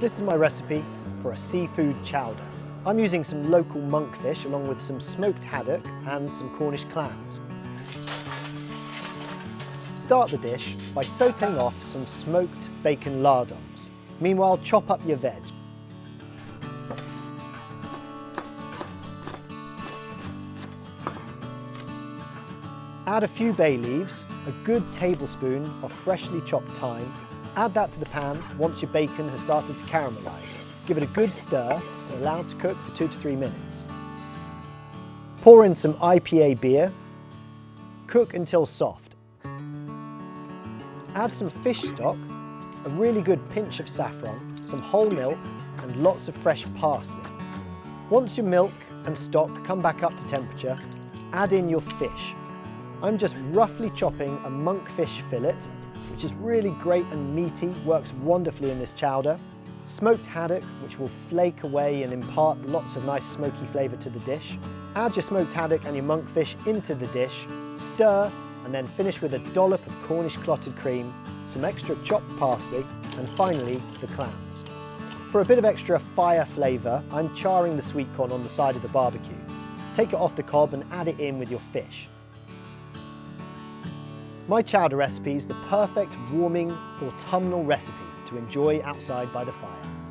This is my recipe for a seafood chowder. I'm using some local monkfish along with some smoked haddock and some Cornish clams. Start the dish by sautéing off some smoked bacon lardons. Meanwhile, chop up your veg. Add a few bay leaves, a good tablespoon of freshly chopped thyme. Add that to the pan once your bacon has started to caramelise. Give it a good stir and allow it to cook for 2 to 3 minutes. Pour in some IPA beer. Cook until soft. Add some fish stock, a really good pinch of saffron, some whole milk and lots of fresh parsley. Once your milk and stock come back up to temperature, add in your fish. I'm just roughly chopping a monkfish fillet, which is really great and meaty, works wonderfully in this chowder. Smoked haddock, which will flake away and impart lots of nice smoky flavour to the dish. Add your smoked haddock and your monkfish into the dish, stir, and then finish with a dollop of Cornish clotted cream, some extra chopped parsley, and finally the clams. For a bit of extra fire flavour, I'm charring the sweet corn on the side of the barbecue. Take it off the cob and add it in with your fish. My chowder recipe is the perfect warming autumnal recipe to enjoy outside by the fire.